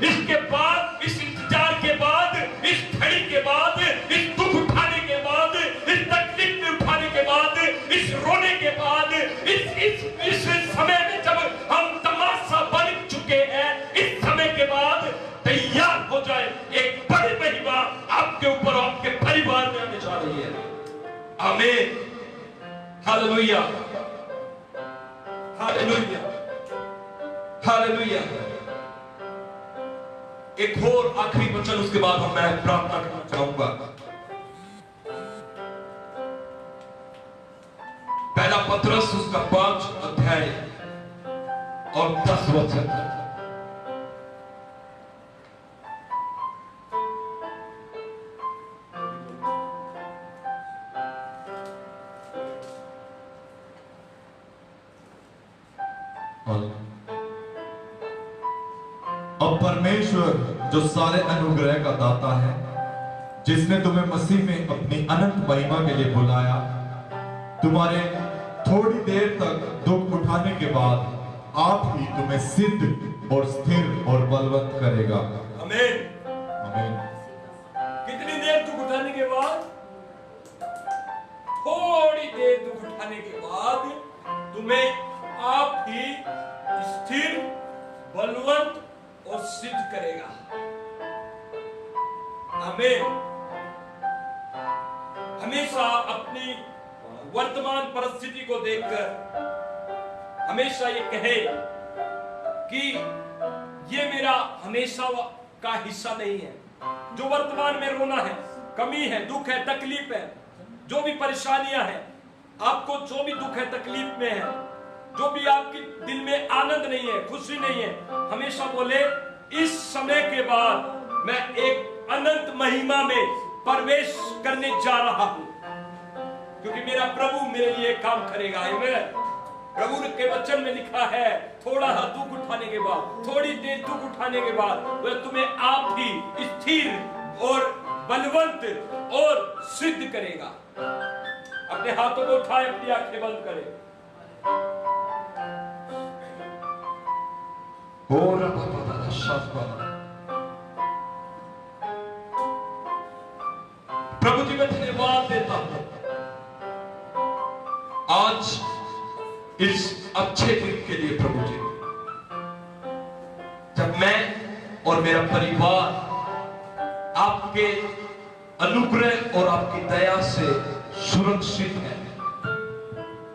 इसके बाद, इस इंतजार के बाद, इस घड़ी के बाद, इस दुख उठाने के बाद, इस तकलीफ में उठाने के बाद, इस रोने के बाद, इस समय में जब हम तमाशा बन चुके हैं, इस समय के बाद तैयार हो जाए, एक बड़ी महिमा आपके ऊपर, आपके परिवार में आने जा रही है। आमीन, हालेलुया, हालेलुया, हालेलुया। एक और आखिरी वचन, उसके बाद मैं प्रार्थना करना चाहूंगा। पत्रस उसका 5 अध्याय और 10 वचन। अब परमेश्वर जो सारे अनुग्रह का दाता है, जिसने तुम्हें मसीह में अपनी अनंत महिमा के लिए बुलाया, तुम्हारे थोड़ी देर तक दुख उठाने के बाद आप ही तुम्हें सिद्ध और स्थिर और बलवंत करेगा। आमीन। आमीन। कितनी देर दुख उठाने के बाद? थोड़ी देर दुख उठाने के बाद तुम्हें आप ही स्थिर, बलवंत और सिद्ध करेगा। आमीन। हमेशा अपनी वर्तमान परिस्थिति को देखकर हमेशा ये कहे कि ये मेरा हमेशा का हिस्सा नहीं है। जो वर्तमान में रोना है, कमी है, दुख है, तकलीफ है, जो भी परेशानियां हैं, आपको जो भी दुख है, तकलीफ में है, जो भी आपके दिल में आनंद नहीं है, खुशी नहीं है, हमेशा बोले इस समय के बाद मैं एक अनंत महिमा में प्रवेश करने जा रहा हूं, क्योंकि मेरा प्रभु मेरे लिए काम करेगा। आमीन। प्रभु के वचन में लिखा है, थोड़ा दुख उठाने के बाद, थोड़ी देर दुख उठाने के बाद वह तुम्हें आप ही स्थिर और बलवंत और सिद्ध करेगा। अपने हाथों को उठाए, अपनी आंखें बंद करें। प्रभु जी मैं धन्यवाद देता हूं आज इस अच्छे दिन के लिए। प्रभु जी, जब मैं और मेरा परिवार आपके अनुग्रह और आपकी दया से सुरक्षित है,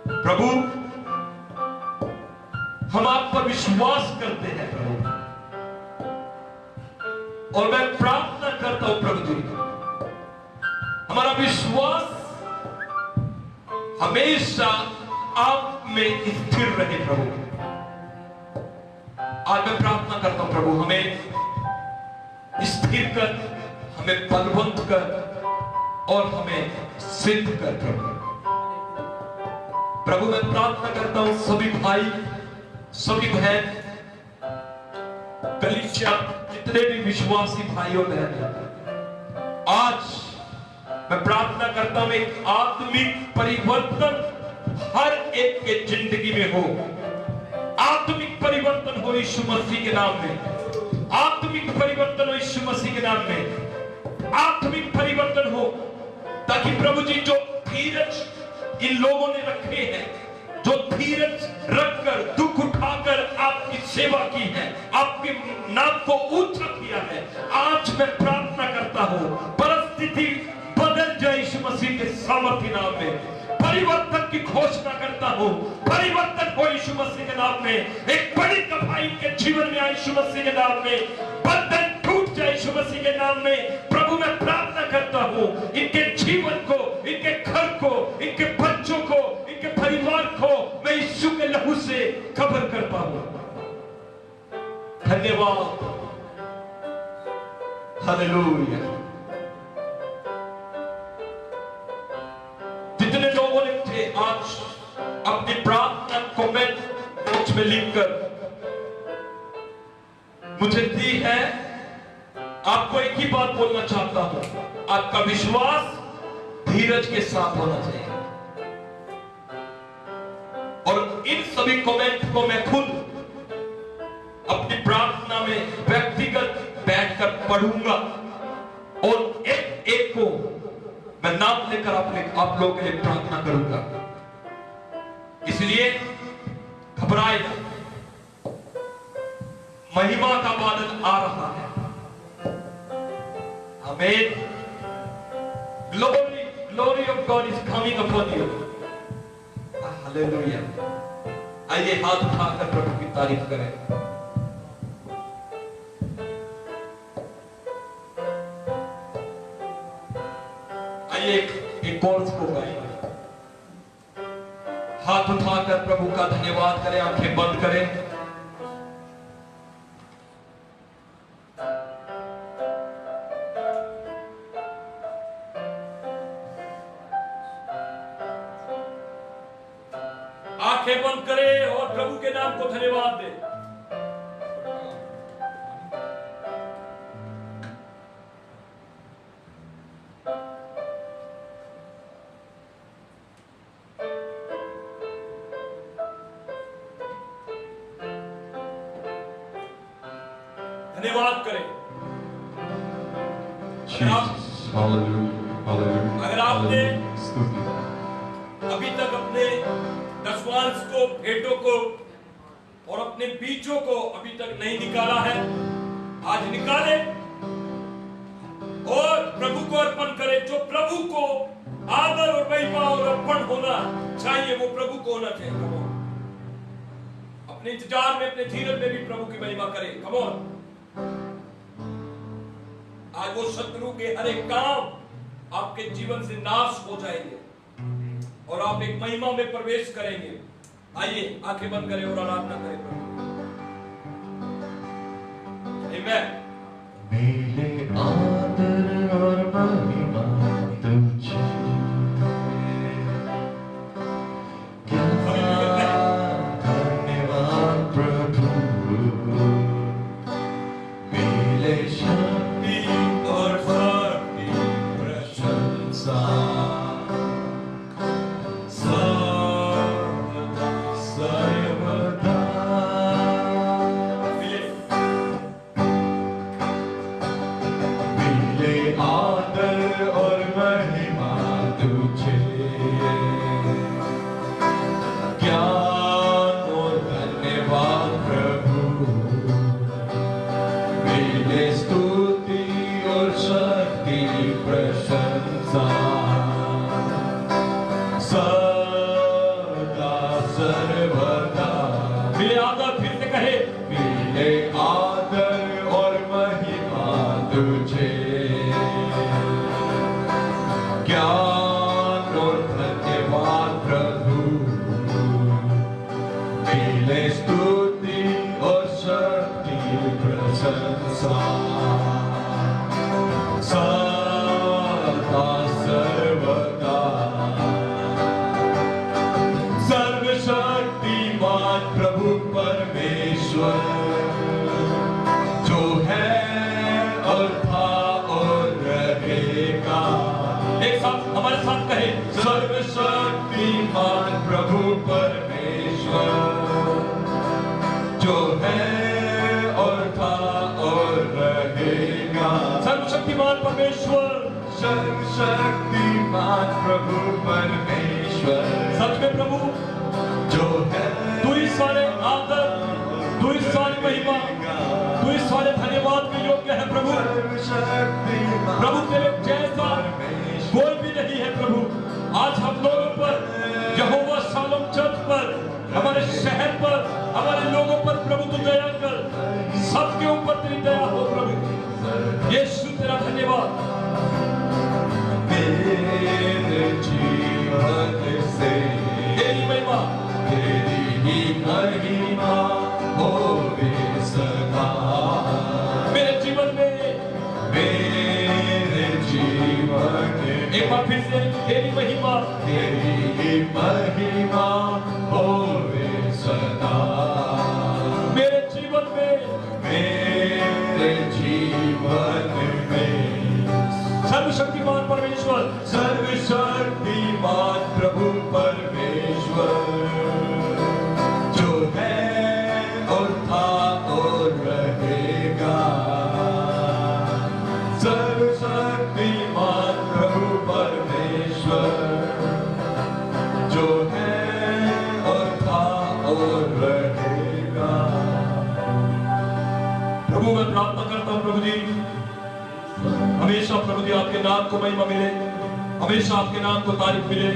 प्रभु हम आप पर विश्वास करते हैं प्रभु, और मैं प्रार्थना करता हूं प्रभु जी, हमारा विश्वास हमेशा आप में स्थिर रहे प्रभु। आज मैं प्रार्थना करता हूं प्रभु, हमें स्थिर कर, हमें बलवंत कर और हमें सिद्ध कर प्रभु। प्रभु मैं प्रार्थना करता हूं सभी भाई, सभी बहन, कलीसिया, जितने भी विश्वासी भाइयों बहन, आज मैं प्रार्थना करता हूं एक आत्मिक परिवर्तन हर एक के जिंदगी में हो। आत्मिक परिवर्तन हो यीशु मसीह के नाम में। आत्मिक परिवर्तन हो यीशु मसीह के नाम में। आत्मिक परिवर्तन हो, ताकि प्रभु जी जो धीरज इन लोगों ने रखे हैं, जो धीरज रखकर दुख उठाकर आपकी सेवा की है, आपके नाम को ऊंचा किया है, आज मैं प्रार्थना करता हूं परिस्थिति बदल जाए यीशु मसीह के सामर्थ्य नाम में। परिवर्तन की घोषणा करता हूं, परिवर्तन हो यीशु मसीह के नाम में। एक बड़ी तबाही के जीवन में आए यीशु मसीह के नाम में। बंधन टूट जाए यीशु मसीह के नाम में। प्रभु मैं प्रार्थना करता हूं इनके जीवन को, इनके घर को, इनके बच्चों को, इनके परिवार को मैं यीशु के लहू से कवर करता हूं। धन्यवाद। हालेलुया। जितने लोगों ने थे आज अपनी प्रार्थना कमेंट बॉक्स में लिखकर मुझे दी है, आपको एक ही बात बोलना चाहता हूं, आपका विश्वास धीरज के साथ होना चाहिए। और इन सभी कमेंट को मैं खुद अपनी प्रार्थना में व्यक्तिगत बैठकर पढ़ूंगा और एक एक को मैं नाम लेकर आप लोगों के लिए प्रार्थना करूंगा। इसलिए घबराए ना, महिमा का बादल आ रहा है। आमीन। Glory of God is coming upon you. Hallelujah. आइए हाथ उठाकर प्रभु की तारीफ करें। आइए एक कोर्स को गाएंगे। हाथ हाथ उठाकर प्रभु का धन्यवाद करें, आंखें बंद करें। आंखें बंद करें और प्रभु के नाम को धन्यवाद दें। धन्यवाद करें। अगर आपने अभी तक अपने दशवांश को, भेंटों को और अपने बीजों को अभी तक नहीं निकाला है, आज निकाले और प्रभु को अर्पण करें। जो प्रभु को आदर और महिमा और अर्पण होना चाहिए वो प्रभु को होना चाहिए। कम ऑन, अपने इंतजार में, अपने धीरज में भी प्रभु की महिमा करें। कम ऑन, आज वो शत्रु के हर एक काम आपके जीवन से नाश हो जाएंगे और आप एक महिमा में प्रवेश करेंगे। आइए आंखें बंद करें और आराधना करें प्रभु। आमीन। मेरे आदर और महिमा तुझे, क्या धन्यवाद प्रभु, मिले शक्ति और शक्ति प्रशंसा सर्वदा। मिले आदर और महिमा तुझे, ज्ञान और धन्यवाद प्रभु, मिले स्तुति और शक्ति प्रशंसा सदा सर्वदा। मिले आदर, फिर से कहे, मिले आदर और महिमा तुझे, ज्ञान और धन्यवाद प्रभु, मिले स्तुति और शक्ति प्रशंसा सदा सर्वदा। सर्वशक्तिमान प्रभु परमेश्वर, जो है और था और रहेगा। एक साथ हमारे साथ कहे, सर्वशक्तिमान प्रभु परमेश्वर, जो है और था और रहेगा। सर्वशक्तिमान परमेश्वर, सर्वशक्तिमान प्रभु परमेश्वर, सच में प्रभु जो है तू ही सारे आदर, तू ही सारी महिमा, तू ही सारे धन्यवाद के योग्य है प्रभु। प्रभु तेरे जैसा कोई भी नहीं है प्रभु। आज हम लोगों पर, यहोवा शालोम चर्च पर, हमारे शहर पर, हमारे लोगों पर प्रभु तू दया कर। सबके ऊपर तेरी दया हो प्रभु। यीशु तेरा धन्यवाद। मेरे जीवन से तेरी महिमा, तेरी ही महिमा होवे सदा। मेरे जीवन में, मेरे जीवन में एक बार फिर से तेरी महिमा, तेरी ही महिमा होवे सदा। मेरे जीवन में, मेरे जीवन में सर्वशक्तिमान परमेश्वर, सर्वशक्तिमान प्रभु परमेश्वर, जो है और था और रहेगा। सर्वशक्तिमान प्रभु परमेश्वर, जो है और था और रहेगा। प्रभु मैं प्रार्थना करता हूँ प्रभु जी, हमेशा प्रभु जी आपके नाम को महिमा मिले, हमेशा आपके नाम को तारीफ मिले,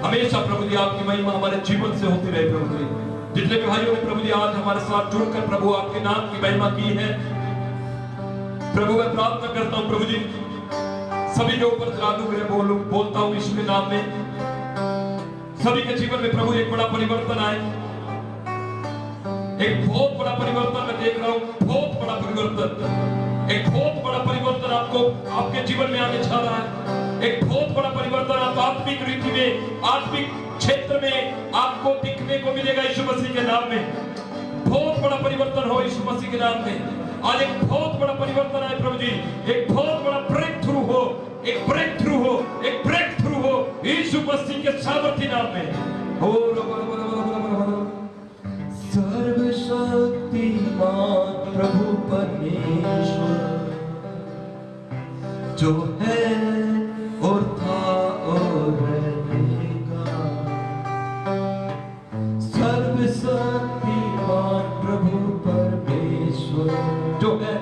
हमेशा प्रभु जी आपकी महिमा हमारे जीवन से होती रहे प्रभु जी। जितने भी भाइयों ने प्रभु जी आज हमारे साथ जुड़कर प्रभु आपके नाम की महिमा की है, प्रभु मैं प्रार्थना करता हूँ प्रभु जी सभी के ऊपर अनुग्रह बोलता हूँ यीशु के नाम में। सभी के जीवन में प्रभु एक बड़ा परिवर्तन आए, एक बहुत बड़ा परिवर्तन मैं देख रहा हूं, बहुत बड़ा परिवर्तन, एक बहुत बड़ा परिवर्तन आपको आपके जीवन में आने जा रहा है। एक बहुत बड़ा परिवर्तन आप आत्मिक रीति में, आत्मिक क्षेत्र में आपको दिखने को मिलेगा यीशु मसीह के नाम में। बहुत बड़ा परिवर्तन हो यीशु मसीह के नाम में। आज एक बहुत बड़ा परिवर्तन आए प्रभु जी, एक बहुत बड़ा ब्रेक थ्रू हो, एक ब्रेक थ्रू हो, एक ब्रेक थ्रू हो यीशु मसीह के सामर्थ्य नाम में। हो सर्वशक्तिमान प्रभु परमेश्वर जो है और था और रहेगा, सर्वशक्तिमान प्रभु परमेश्वर जो है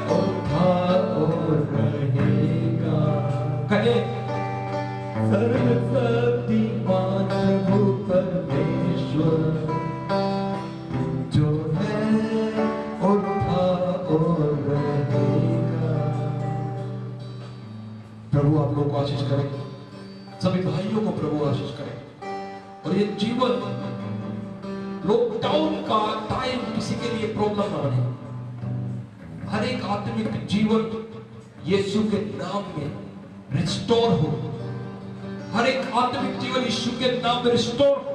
और था और रहेगा। कहे सर्वशक्तिमान प्रभु परमेश्वर जो है और था और रहेगा। प्रभु आप लोग को आशीष करें, सभी भाइयों को प्रभु आशीष करें। और ये जीवन लॉकडाउन का टाइम किसी के लिए प्रॉब्लम ना बने। हर एक आत्मिक जीवन यीशु के नाम में रिस्टोर हो, हर एक आत्मिक जीवन यीशु के नाम में रिस्टोर हो।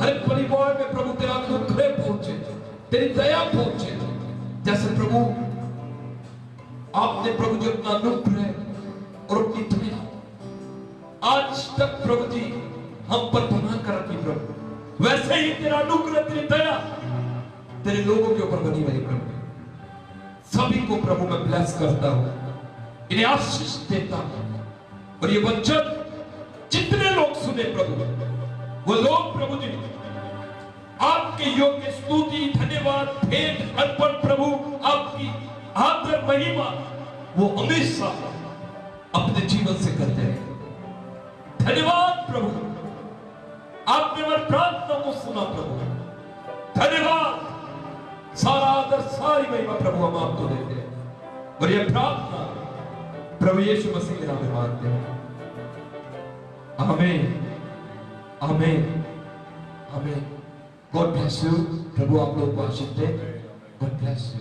हर एक परिवार में प्रभु तेरा अनुग्रह पहुंचे, तेरी दया पहुंचे। जैसे प्रभु आपने प्रभु जी अपना अनुग्रह और अपनी दया आज तक प्रभु जी हम पर बना कर रखी प्रभु, वैसे ही तेरा अनुग्रह, तेरी दया तेरे लोगों के ऊपर बनी रही प्रभु। सभी को प्रभु मैं ब्लेस करता हूं, इन्हें आशीष देता हूं। और ये वचन जितने लोग सुने प्रभु, वो लोग प्रभु जी आपके योग्य स्तुति, धन्यवाद, भेंट अर्पण प्रभु, आपकी आदर महिमा वो हमेशा अपने जीवन से करते हैं। धन्यवाद प्रभु, आपने हमारी प्रार्थना को सुना प्रभु। धन्यवाद, सारा आदर, सारी महिमा प्रभु हम आपको देते हैं। और ये प्रार्थना प्रभु यीशु मसीह के नाम में मांगते हैं। आमीन, आमीन, आमीन। God bless you. प्रभु आप लोगों को आशीष दे। God bless you.